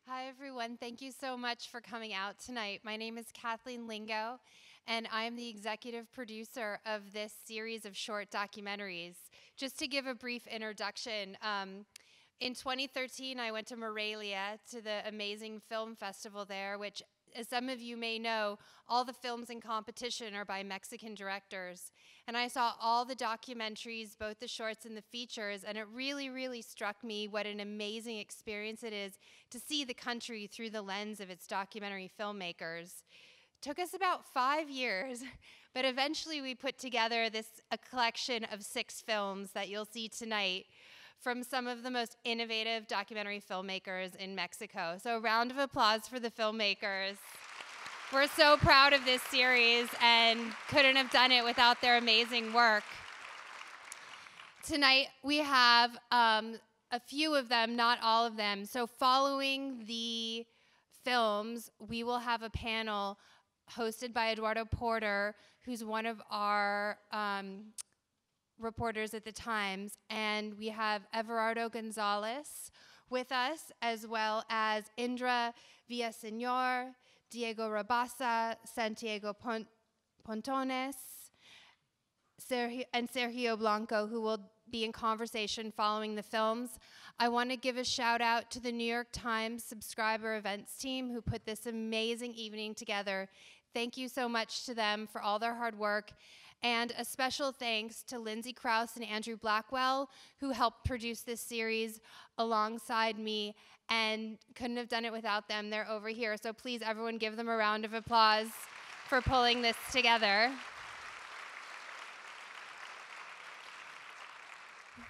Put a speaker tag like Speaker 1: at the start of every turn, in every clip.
Speaker 1: Hi, everyone. Thank you so much for coming out tonight. My name is Kathleen Lingo, and I'm the executive producer of this series of short documentaries. Just to give a brief introduction, in 2013, I went to Morelia to the amazing film festival there, which, as some of you may know, all the films in competition are by Mexican directors. And I saw all the documentaries, both the shorts and the features, and it really, really struck me what an amazing experience it is to see the country through the lens of its documentary filmmakers. It took us about 5 years, but eventually we put together a collection of 6 films that you'll see tonight from some of the most innovative documentary filmmakers in Mexico. So a round of applause for the filmmakers. We're so proud of this series and couldn't have done it without their amazing work. Tonight we have a few of them, not all of them. So following the films, we will have a panel hosted by Eduardo Porter, who's one of our reporters at the Times, and we have Everardo González with us, as well as Indra Villaseñor, Diego Rabasa, Santiago Pontones, and Sergio Blanco, who will be in conversation following the films. I want to give a shout out to the New York Times subscriber events team who put this amazing evening together. Thank you so much to them for all their hard work. And a special thanks to Lindsay Krause and Andrew Blackwell, who helped produce this series alongside me, and couldn't have done it without them. They're over here, so please, everyone, give them a round of applause for pulling this together.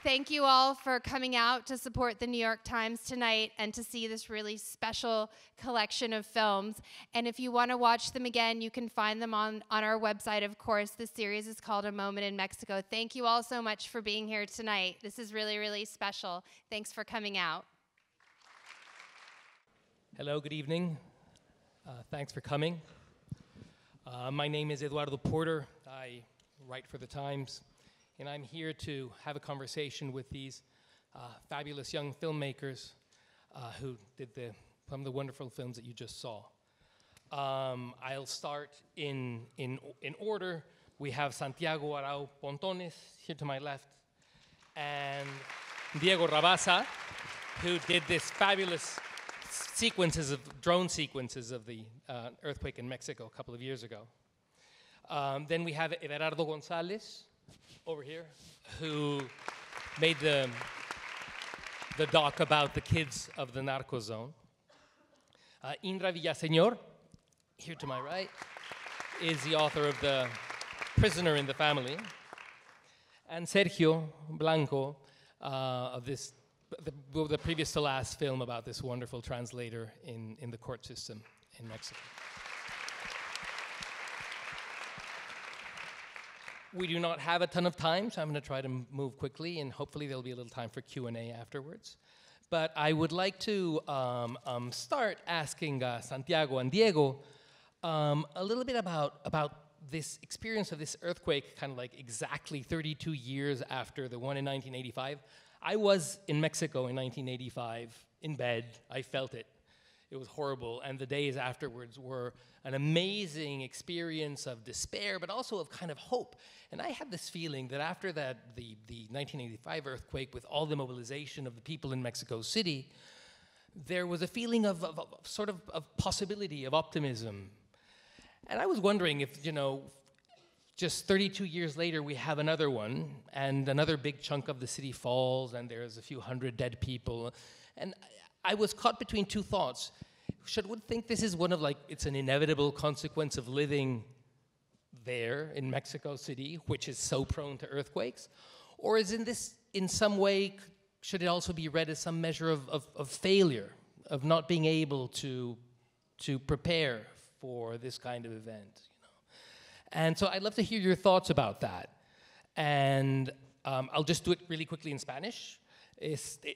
Speaker 1: Thank you all for coming out to support the New York Times tonight and to see this really special collection of films. And if you want to watch them again, you can find them on our website, of course. The series is called A Moment in Mexico. Thank you all so much for being here tonight. This is really, really special. Thanks for coming out.
Speaker 2: Hello, good evening. Thanks for coming. My name is Eduardo Porter. I write for the Times. And I'm here to have a conversation with these fabulous young filmmakers who did some of the wonderful films that you just saw. I'll start in order. We have Santiago, Arau, Pontones, here to my left, and Diego Rabasa, who did this fabulous drone sequences of the earthquake in Mexico a couple of years ago. Then we have Everardo González, over here, who made the doc about the kids of the Narco Zone. Indra Villaseñor, here to my right, is the author of The Prisoner in the Family. And Sergio Blanco, of the previous to last film about this wonderful translator in the court system in Mexico. We do not have a ton of time, so I'm going to try to move quickly, and hopefully there'll be a little time for Q&A afterwards. But I would like to start asking Santiago and Diego a little bit about this experience of this earthquake, kind of like exactly 32 years after the one in 1985. I was in Mexico in 1985, in bed. I felt it. It was horrible, and the days afterwards were an amazing experience of despair, but also of kind of hope. And I had this feeling that after the 1985 earthquake, with all the mobilization of the people in Mexico City, there was a feeling of possibility, of optimism. And I was wondering if, just 32 years later, we have another one, and another big chunk of the city falls, and there's a few hundred dead people. And I was caught between two thoughts. Should one think this is it's an inevitable consequence of living there in Mexico City, which is so prone to earthquakes? Or in some way, should it also be read as some measure of failure, of not being able to prepare for this kind of event? And so I'd love to hear your thoughts about that. And I'll just do it really quickly in Spanish.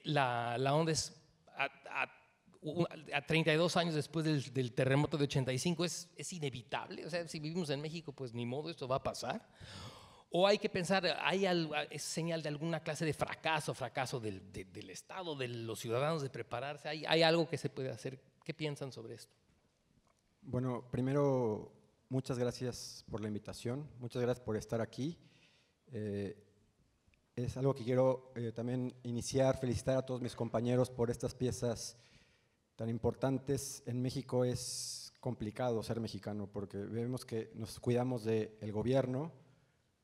Speaker 2: La onda es a 32 años después del terremoto de 85 es inevitable. O sea, si vivimos en México, pues ni modo, esto va a pasar. ¿O hay que pensar, es señal de alguna clase de fracaso del Estado, de los ciudadanos de prepararse? ¿Hay algo que se puede hacer? ¿Qué piensan sobre esto?
Speaker 3: Bueno, primero, muchas gracias por la invitación, muchas gracias por estar aquí. Es algo que quiero también iniciar, felicitar a todos mis compañeros por estas piezas tan importantes. En México es complicado ser mexicano porque vemos que nos cuidamos del gobierno,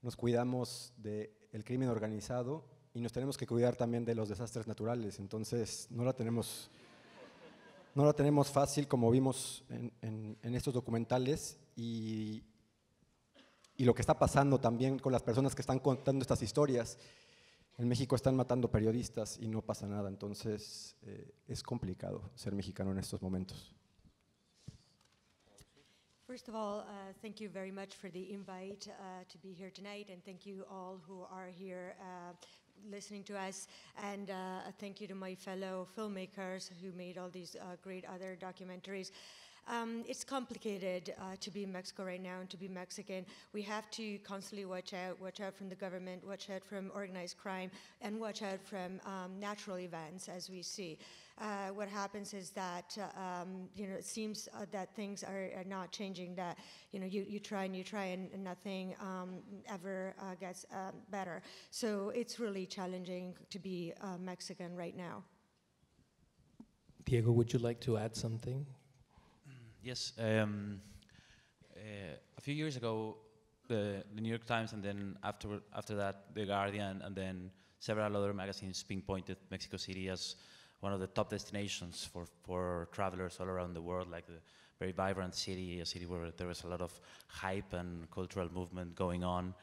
Speaker 3: nos cuidamos del crimen organizado y nos tenemos que cuidar también de los desastres naturales. Entonces no la tenemos fácil, como vimos en estos documentales, y lo que está pasando también con las personas que están contando estas historias. En México están matando periodistas y no pasa nada, entonces es complicado ser mexicano en estos momentos.
Speaker 4: First of all, thank you very much for the invite to be here tonight, and thank you all who are here listening to us, and thank you to my fellow filmmakers who made all these great other documentaries. It's complicated to be in Mexico right now and to be Mexican. We have to constantly watch out from the government, watch out from organized crime, and watch out from natural events as we see. What happens is that it seems that things are not changing. That you try and nothing ever gets better. So it's really challenging to be Mexican right now.
Speaker 2: Diego, would you like to add something?
Speaker 5: Yes. A few years ago, the New York Times, and then after that, The Guardian, and then several other magazines pinpointed Mexico City as one of the top destinations for travelers all around the world, like a very vibrant city, a city where there was a lot of hype and cultural movement going on.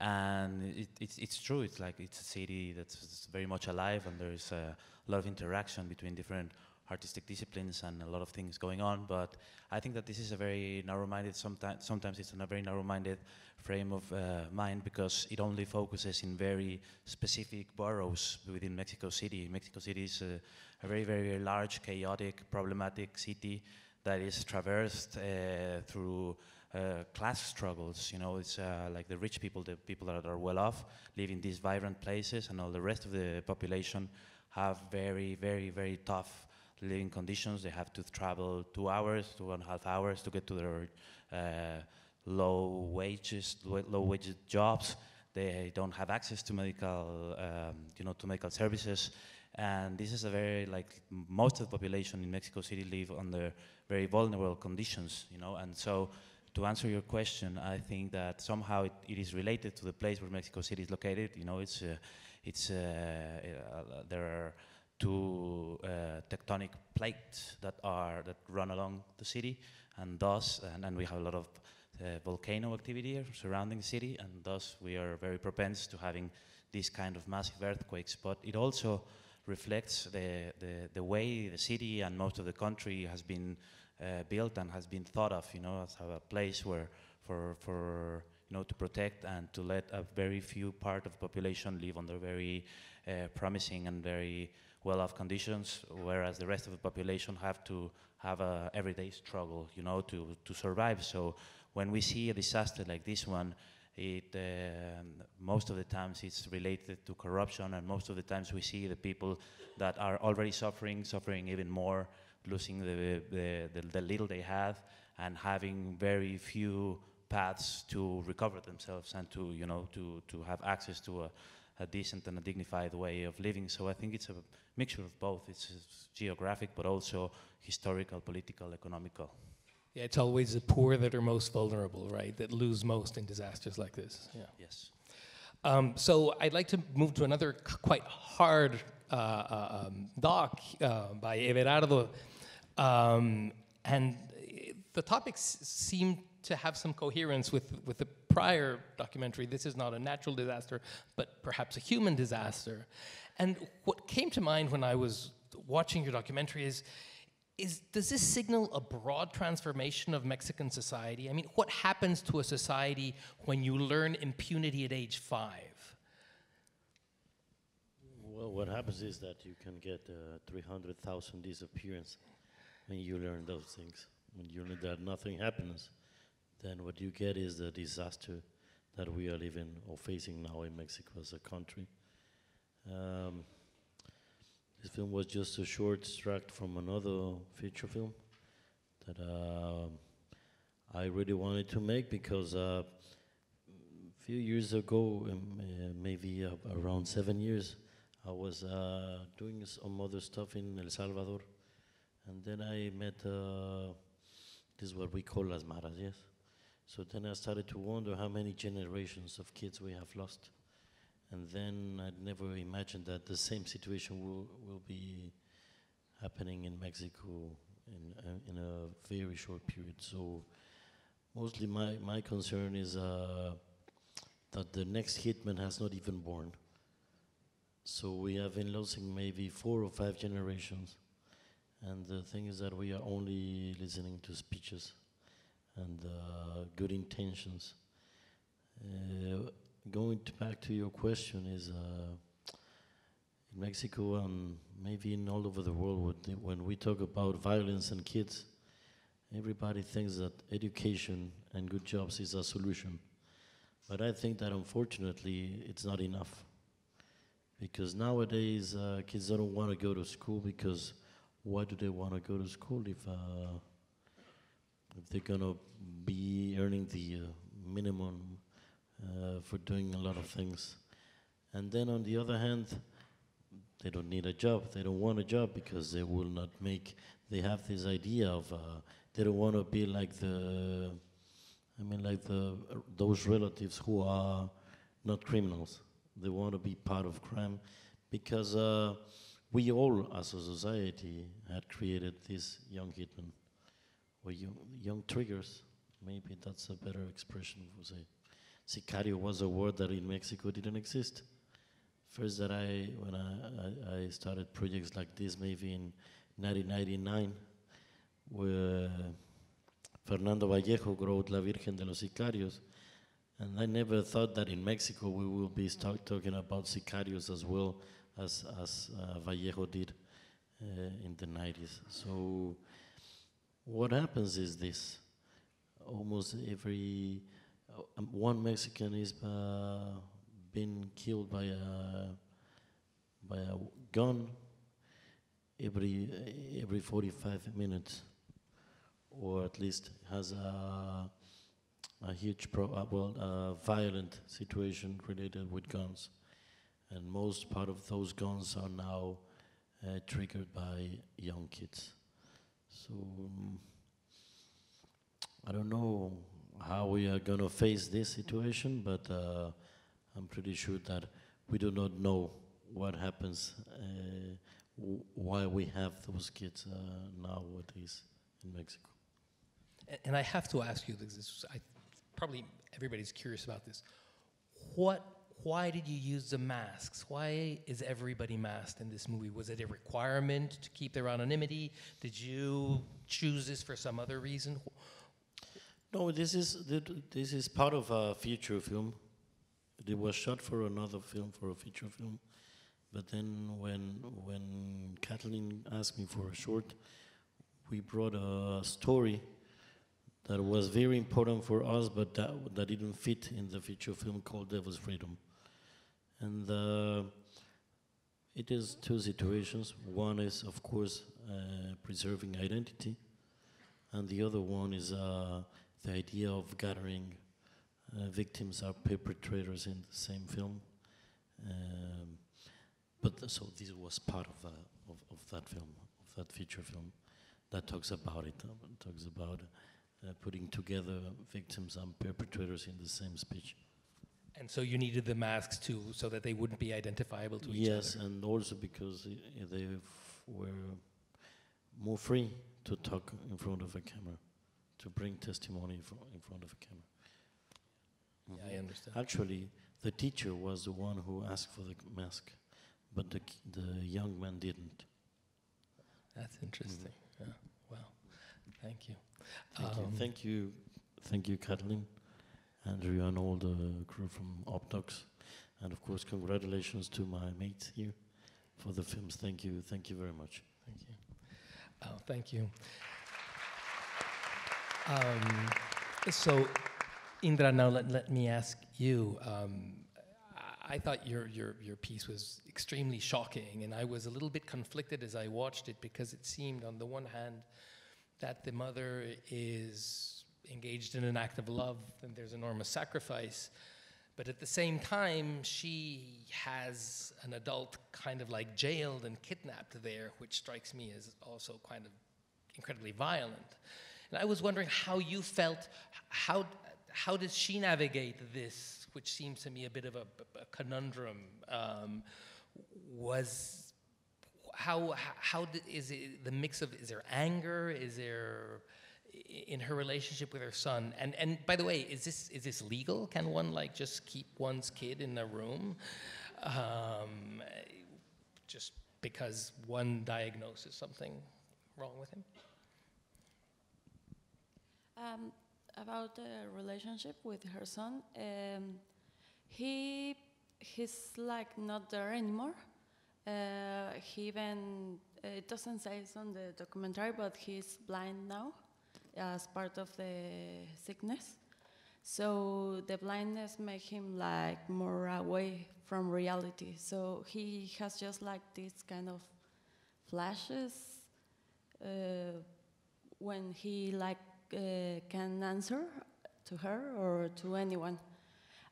Speaker 5: And it's true, it's a city that's very much alive, and there's a lot of interaction between different artistic disciplines and a lot of things going on. But I think that this is a very narrow-minded, sometimes it's a very narrow-minded frame of mind, because it only focuses in very specific boroughs within Mexico City. Mexico City is a very, very large, chaotic, problematic city that is traversed through class struggles. It's like the rich people, the people that are well off, live in these vibrant places, and all the rest of the population have very, very, very tough living conditions. They have to travel 2 hours, 2.5 hours to get to their low wages jobs. They don't have access to medical, to medical services. And this is a very, most of the population in Mexico City live under very vulnerable conditions, And so, to answer your question, I think that somehow it is related to the place where Mexico City is located. There are two tectonic plates that run along the city, and thus, and we have a lot of volcano activity here surrounding the city, and thus we are very propense to having these kind of massive earthquakes. But it also reflects the way the city and most of the country has been built and has been thought of, as a place where for to protect and to let a very few part of the population live under very promising and very well-off conditions, whereas the rest of the population have to have a everyday struggle, to survive. So when we see a disaster like this one, it most of the times it's related to corruption, and most of the times we see the people that are already suffering even more, losing the little they have, and having very few paths to recover themselves and to have access to a decent and a dignified way of living. So I think it's a mixture of both. It's geographic, but also historical, political, economical.
Speaker 2: Yeah, it's always the poor that are most vulnerable, right? That lose most in disasters like this. Yeah.
Speaker 5: Yes.
Speaker 2: So I'd like to move to another quite hard doc by Everardo, and the topics seem to have some coherence with the prior documentary. This is not a natural disaster, but perhaps a human disaster. And what came to mind when I was watching your documentary is does this signal a broad transformation of Mexican society? I mean, what happens to a society when you learn impunity at age 5?
Speaker 6: Well, what happens is that you can get 300,000 disappearance when you learn those things. When you learn that nothing happens, then what you get is the disaster that we are living or facing now in Mexico as a country. This film was just a short extract from another feature film that I really wanted to make because a few years ago, maybe around 7 years, I was doing some other stuff in El Salvador, and then I met this is what we call las maras, yes. So then I started to wonder how many generations of kids we have lost. And then I'd never imagined that the same situation will be happening in Mexico in a very short period. So mostly my concern is that the next hitman has not even born. So we have been losing maybe 4 or 5 generations. And the thing is that we are only listening to speeches and good intentions. Going back to your question is, in Mexico and maybe in all over the world, when we talk about violence and kids, everybody thinks that education and good jobs is a solution. But I think that unfortunately it's not enough. Because nowadays kids don't want to go to school because why do they want to go to school if they're going to be earning the minimum for doing a lot of things? And then on the other hand, they don't need a job. They don't want a job because they will not make, they have this idea of, they don't want to be like those relatives who are not criminals. They want to be part of crime because we all as a society had created these young hitmen, or young triggers. Maybe that's a better expression for say. Sicario was a word that in Mexico didn't exist. First that when I started projects like this, maybe in 1999, where Fernando Vallejo wrote La Virgen de los Sicarios, and I never thought that in Mexico we will be talking about sicarios as well as Vallejo did in the 90s. So what happens is this: almost every one Mexican is been killed by a gun every 45 minutes, or at least has a huge violent situation related with guns. And most part of those guns are now triggered by young kids. So I don't know how we are going to face this situation, but I'm pretty sure that we do not know what happens, why we have those kids nowadays in Mexico.
Speaker 2: And I have to ask you this. Probably everybody's curious about this. Why did you use the masks? Why is everybody masked in this movie? Was it a requirement to keep their anonymity? Did you choose this for some other reason?
Speaker 6: No, this is part of a feature film. It was shot for another film, for a feature film. But then when Kathleen asked me for a short, we brought a story that was very important for us, but that didn't fit in the feature film called Devil's Freedom. And it is 2 situations. One is, of course, preserving identity, and the other one is the idea of gathering victims or perpetrators in the same film. So this was part of that film, of that feature film, that talks about it. Talks about putting together victims and perpetrators in the same speech.
Speaker 2: And so you needed the masks too, so that they wouldn't be identifiable to each other.
Speaker 6: Yes, and also because they were more free to talk in front of a camera, to bring testimony in front of a camera.
Speaker 2: Yeah, I understand.
Speaker 6: Actually, the teacher was the one who asked for the mask, but the young man didn't.
Speaker 2: That's interesting. Yeah. Well, thank you.
Speaker 6: Thank you, Kathleen, Andrew, and all the crew from Opdocs, and of course, congratulations to my mates here for the films. Thank you very much.
Speaker 2: Thank you. Oh, thank you. So, Indra, now let me ask you. I thought your piece was extremely shocking, and I was a little bit conflicted as I watched it, because it seemed, on the one hand, that the mother is engaged in an act of love and there's enormous sacrifice, but at the same time, she has an adult kind of like jailed and kidnapped there, which strikes me as also kind of incredibly violent. And I was wondering how you felt, how does she navigate this, which seems to me a bit of a conundrum? Is it the mix of, is there anger, is there, in her relationship with her son? And by the way, is this legal? Can one like just keep one's kid in a room just because one diagnoses something wrong with him?
Speaker 7: About the relationship with her son, he's like not there anymore. He even, it doesn't say it on the documentary, but he's blind now as part of the sickness. So the blindness makes him like more away from reality. So he has just like these kind of flashes when he like can answer to her or to anyone.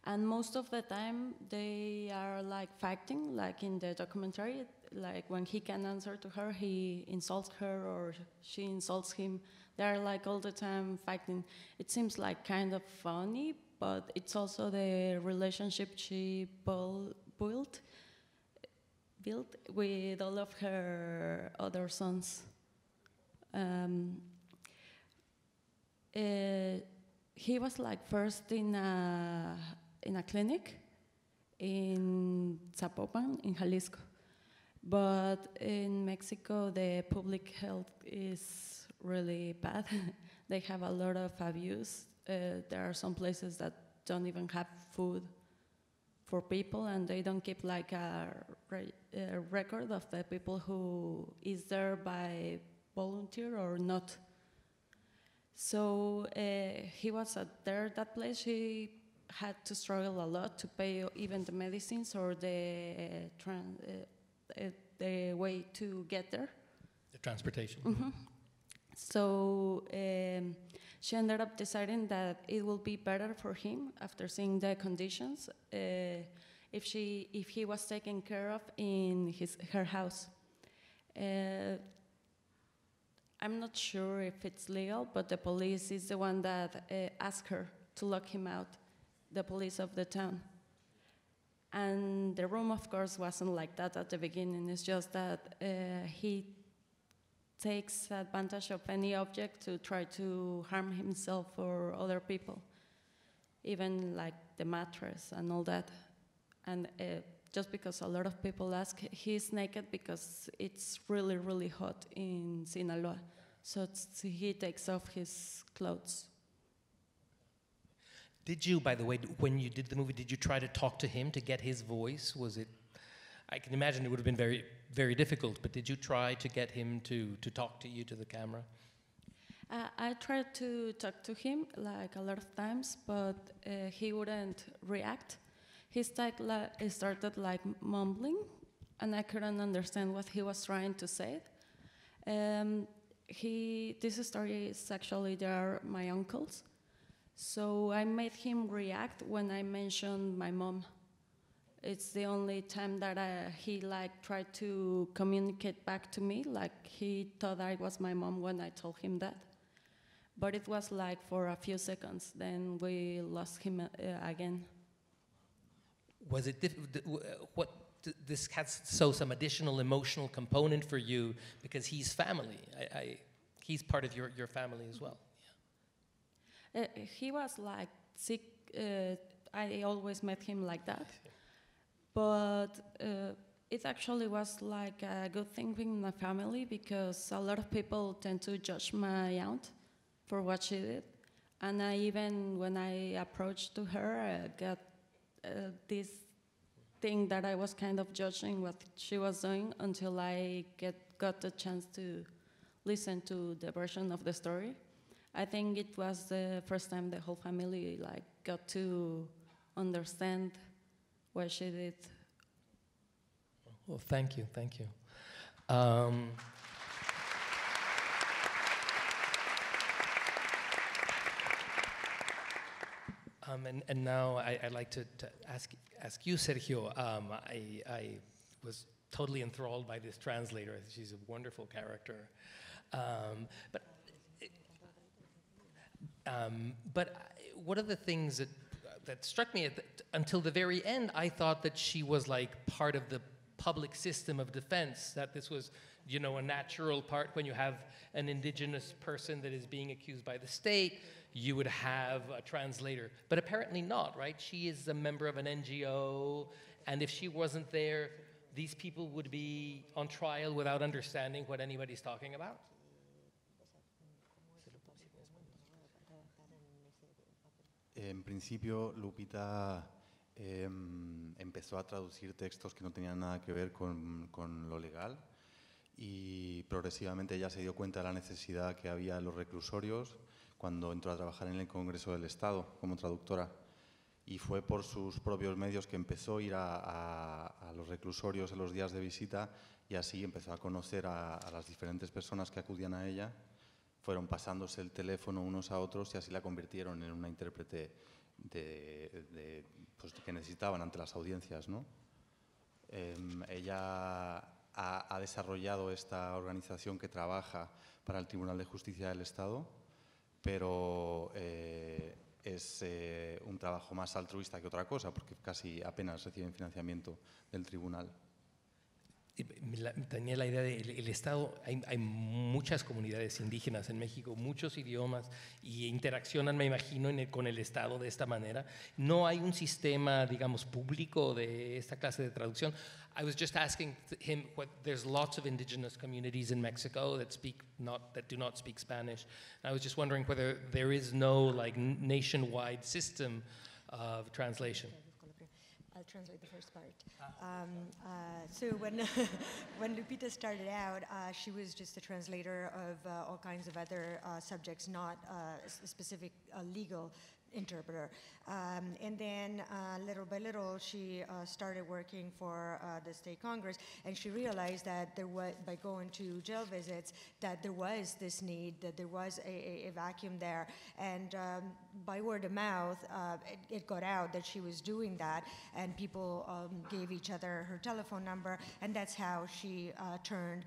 Speaker 7: And most of the time they are like fighting, like in the documentary, like when he can answer to her, he insults her or she insults him. They're like all the time fighting. It seems like kind of funny, but it's also the relationship she built with all of her other sons. He was like first in a clinic in Zapopan, in Jalisco. But in Mexico, the public health is really bad. They have a lot of abuse. There are some places that don't even have food for people, and they don't keep like a record of the people who is there by volunteer or not. So he was there, that place. He had to struggle a lot to pay even the medicines or the way to get there.
Speaker 2: The transportation.
Speaker 7: Mm-hmm. So she ended up deciding that it will be better for him after seeing the conditions if he was taken care of in her house. I'm not sure if it's legal, but the police is the one that asked her to lock him out, the police of the town. And the room, of course, wasn't like that at the beginning. It's just that he takes advantage of any object to try to harm himself or other people, even like the mattress and all that. And just because a lot of people ask, he's naked because it's really, really hot in Sinaloa. So he takes off his clothes.
Speaker 2: Did you, by the way, when you did the movie, did you try to talk to him to get his voice? Was it, I can imagine it would have been very, very difficult, but did you try to get him to talk to you, to the camera?
Speaker 7: I tried to talk to him like a lot of times, but he wouldn't react. He started like mumbling, and I couldn't understand what he was trying to say. This story is actually, they are my uncles. So I made him react when I mentioned my mom. It's the only time that he like tried to communicate back to me, like he thought I was my mom when I told him that. But it was like for a few seconds, then we lost him again.
Speaker 2: Was it this has some additional emotional component for you because he's family. He's part of your family as well. Yeah.
Speaker 7: He was like sick. I always met him like that, but it actually was like a good thing in my family because a lot of people tend to judge my aunt for what she did, and when I approached to her, I got this thing that I was kind of judging what she was doing until I got the chance to listen to the version of the story. I think it was the first time the whole family like got to understand what she did.
Speaker 2: Well, thank you, thank you. And now I'd like to ask you, Sergio. I was totally enthralled by this translator. She's a wonderful character. But one of the things that struck me until the very end, I thought that she was like part of the public system of defense, that this was, you know, a natural part. When you have an indigenous person that is being accused by the state, you would have a translator. But apparently not, right? She is a member of an NGO, and if she wasn't there, these people would be on trial without understanding what anybody's talking about.
Speaker 8: En principio, Lupita empezó a traducir textos que no tenían nada que ver con lo legal, y progresivamente ella se dio cuenta de la necesidad que había en los reclusorios cuando entró a trabajar en el Congreso del Estado como traductora. Y fue por sus propios medios que empezó a ir a los reclusorios en los días de visita, y así empezó a conocer a las diferentes personas que acudían a ella. Fueron pasándose el teléfono unos a otros y así la convirtieron en una intérprete pues, que necesitaban ante las audiencias, ¿no? Ella ha desarrollado esta organización que trabaja para el Tribunal de Justicia del Estado, pero es un trabajo más altruista que otra cosa, porque casi apenas reciben financiamiento del tribunal.
Speaker 2: Tenía la idea del Estado, hay muchas comunidades indígenas en México, muchos idiomas, y interaccionan, me imagino, con el Estado de esta manera. No hay un sistema, digamos, público de esta clase de traducción. I was just asking him, there's lots of indigenous communities in Mexico that do not speak Spanish. I was just wondering whether there is no like nationwide system of translation.
Speaker 4: I'll translate the first part. So when Lupita started out, she was just a translator of all kinds of other subjects, not a specific legal interpreter. And then little by little, she started working for the state Congress, and she realized that there was, by going to jail visits, that there was this need, that there was a vacuum there. And by word of mouth, it got out that she was doing that, and people gave each other her telephone number, and that's how she turned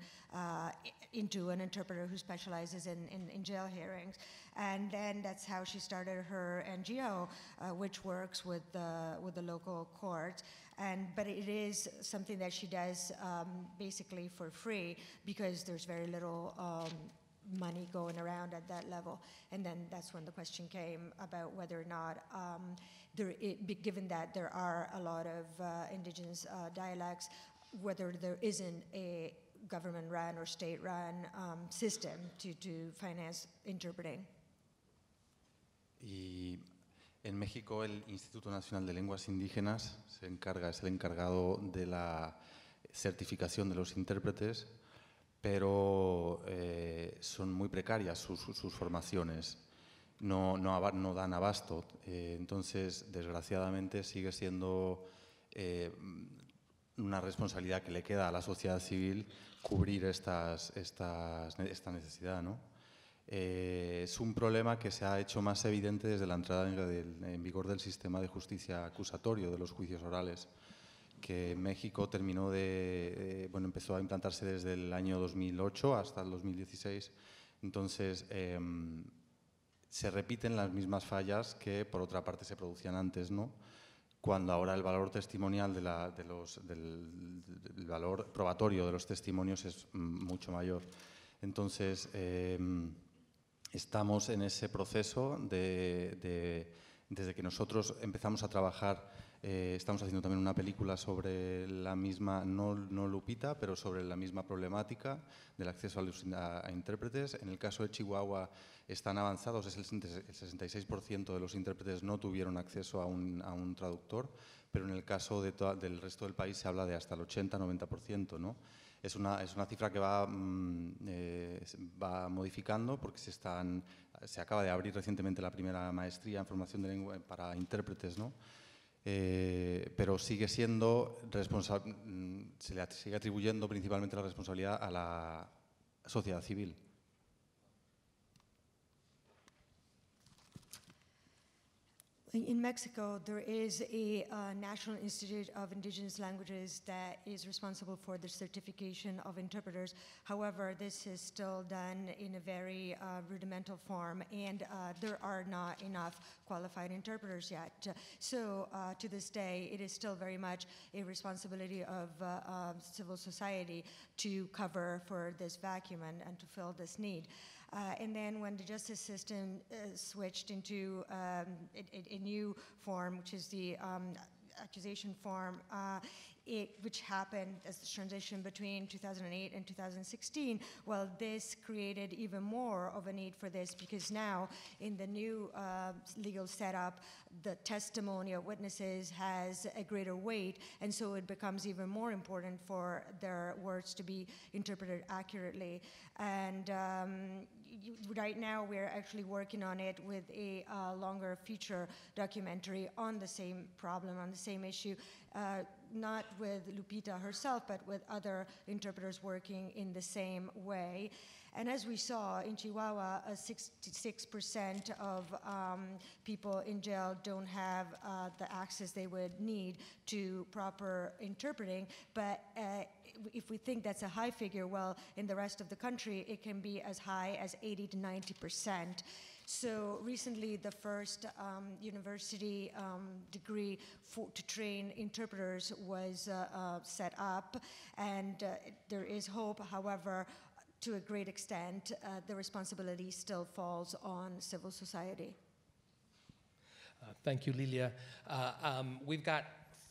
Speaker 4: into an interpreter who specializes in jail hearings. And then that's how she started her NGO, which works with the local courts. But it is something that she does basically for free, because there's very little money going around at that level. And then that's when the question came about whether or not, given that there are a lot of indigenous dialects, whether there isn't a government-run or state-run system to finance interpreting.
Speaker 8: Y en México el Instituto Nacional de Lenguas Indígenas es el encargado de la certificación de los intérpretes, pero son muy precarias sus formaciones, no dan abasto. Entonces, desgraciadamente, sigue siendo una responsabilidad que le queda a la sociedad civil cubrir esta necesidad, ¿no? Es un problema que se ha hecho más evidente desde la entrada en vigor del sistema de justicia acusatorio de los juicios orales, que en México empezó a implantarse desde el año 2008 hasta el 2016. Entonces, se repiten las mismas fallas que, por otra parte, se producían antes, ¿no? Cuando ahora el valor testimonial del valor probatorio de los testimonios es mucho mayor. Entonces, estamos en ese proceso desde que nosotros empezamos a trabajar. Estamos haciendo también una película sobre la misma, no Lupita, pero sobre la misma problemática del acceso a intérpretes. En el caso de Chihuahua están avanzados, el 66% de los intérpretes no tuvieron acceso a un traductor, pero en el caso del resto del país se habla de hasta el 80-90%, ¿no? Es una cifra que va modificando, porque se acaba de abrir recientemente la primera maestría en formación de lengua para intérpretes, ¿no? pero sigue siendo se le sigue atribuyendo principalmente la responsabilidad a la sociedad civil.
Speaker 4: In Mexico, there is a National Institute of Indigenous Languages that is responsible for the certification of interpreters. However, this is still done in a very rudimental form, and there are not enough qualified interpreters yet. So to this day, it is still very much a responsibility of civil society to cover for this vacuum and to fill this need. And then when the justice system switched into a new form, which is the accusation form, which happened as the transition between 2008 and 2016, well, this created even more of a need for this, because now in the new legal setup, the testimony of witnesses has a greater weight, and so it becomes even more important for their words to be interpreted accurately. And right now we're actually working on it with a longer feature documentary on the same problem, on the same issue, not with Lupita herself, but with other interpreters working in the same way. And as we saw in Chihuahua, 66% of people in jail don't have the access they would need to proper interpreting. But if we think that's a high figure, well, in the rest of the country, it can be as high as 80 to 90%. So recently, the first university degree to train interpreters was set up, and there is hope. However, to a great extent, the responsibility still falls on civil society.
Speaker 2: Thank you, Lilia. We've got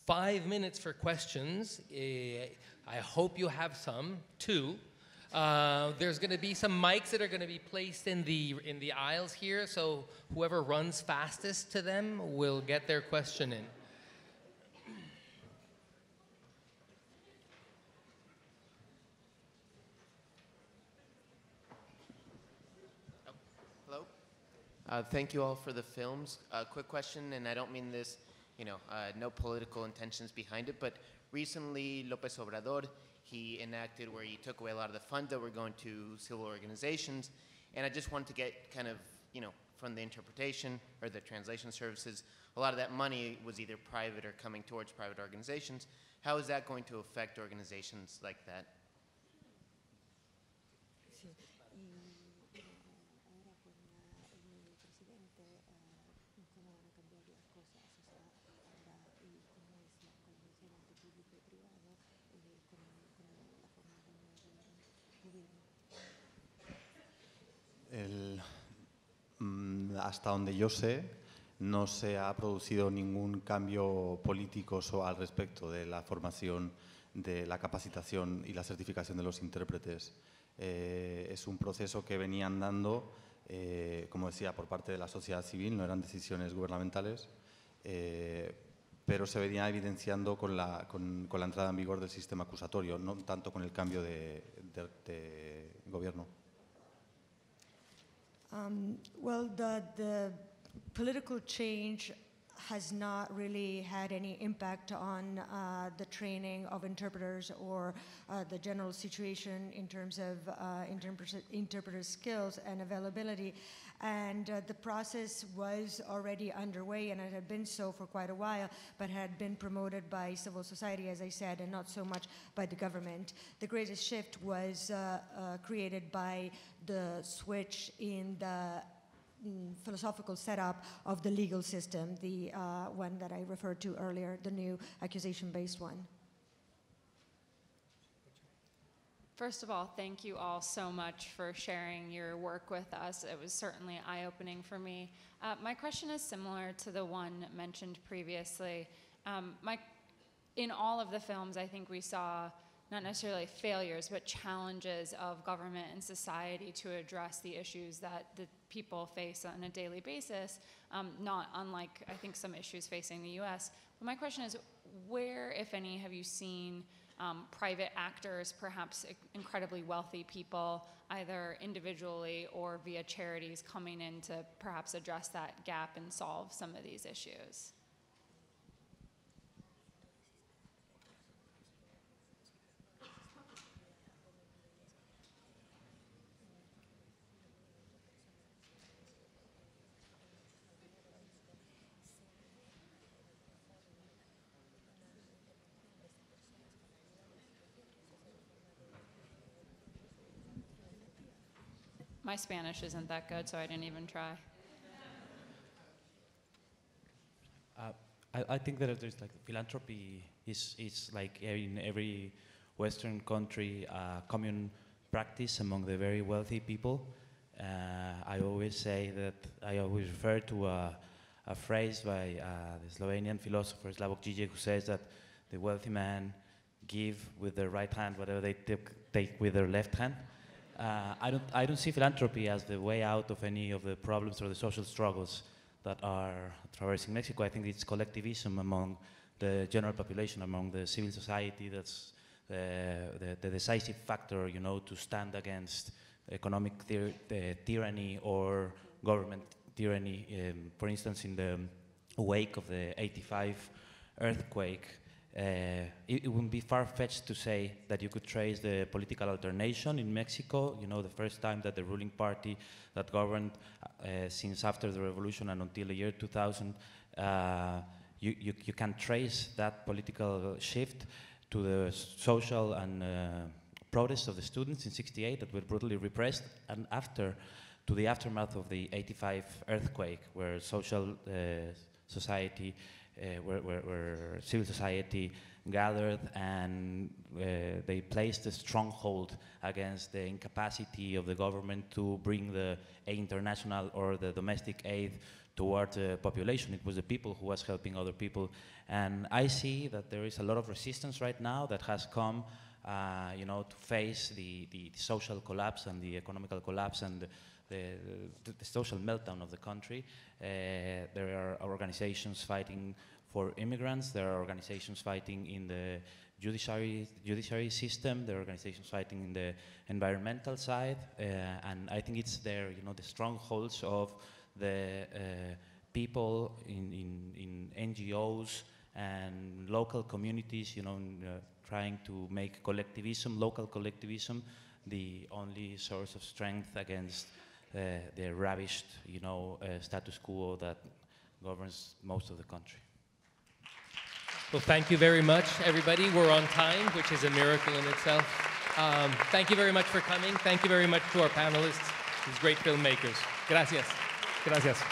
Speaker 2: 5 minutes for questions. I hope you have some, too. There's going to be some mics that are going to be placed in the aisles here, so whoever runs fastest to them will get their question in.
Speaker 9: Hello. Thank you all for the films. Quick question, and I don't mean this, no political intentions behind it, but recently López Obrador, he enacted where he took away a lot of the funds that were going to civil organizations, and I just wanted to get kind of, from the interpretation or the translation services, a lot of that money was either private or coming towards private organizations. How is that going to affect organizations like that?
Speaker 8: Hasta donde yo sé, no se ha producido ningún cambio político al respecto de la formación, de la capacitación y la certificación de los intérpretes. Es un proceso que venía andando, como decía, por parte de la sociedad civil, no eran decisiones gubernamentales, pero se venía evidenciando con la entrada en vigor del sistema acusatorio, no tanto con el cambio de gobierno.
Speaker 4: Well, the political change has not really had any impact on the training of interpreters or the general situation in terms of interpreter skills and availability. And the process was already underway, and it had been so for quite a while, but had been promoted by civil society, as I said, and not so much by the government. The greatest shift was created by the switch in the philosophical setup of the legal system, the one that I referred to earlier, the new accusation-based one.
Speaker 10: First of all, thank you all so much for sharing your work with us. It was certainly eye-opening for me. My question is similar to the one mentioned previously. In all of the films, I think we saw not necessarily failures, but challenges of government and society to address the issues that the people face on a daily basis, not unlike, I think, some issues facing the US. But my question is, where, if any, have you seen private actors, perhaps incredibly wealthy people, either individually or via charities, coming in to perhaps address that gap and solve some of these issues? My Spanish isn't that good, so I didn't even try.
Speaker 5: I think that there's like philanthropy is like in every Western country common practice among the very wealthy people. I always say that I always refer to a phrase by the Slovenian philosopher Slavoj Žižek, who says that the wealthy man give with their right hand whatever they take with their left hand. I don't see philanthropy as the way out of any of the problems or the social struggles that are traversing Mexico. I think it's collectivism among the general population, among the civil society. That's the decisive factor, you know, to stand against economic tyranny or government tyranny. For instance, in the wake of the '85 earthquake, it wouldn't be far-fetched to say that you could trace the political alternation in Mexico. You know, the first time that the ruling party that governed since after the revolution and until the year 2000, you can trace that political shift to the social and protests of the students in '68 that were brutally repressed, and to the aftermath of the '85 earthquake, where social society, where civil society gathered and they placed a stronghold against the incapacity of the government to bring the international or the domestic aid towards the population. It was the people who was helping other people. And I see that there is a lot of resistance right now that has come you know, to face the social collapse and the economical collapse and the social meltdown of the country. There are organizations fighting for immigrants. There are organizations fighting in the judiciary system. There are organizations fighting in the environmental side. And I think it's there, you know, the strongholds of the people in NGOs and local communities, you know, trying to make collectivism, local collectivism, the only source of strength against the ravished, you know, status quo that governs most of the country.
Speaker 2: Well, thank you very much, everybody. We're on time, which is a miracle in itself. Thank you very much for coming. Thank you very much to our panelists, these great filmmakers. Gracias. Gracias.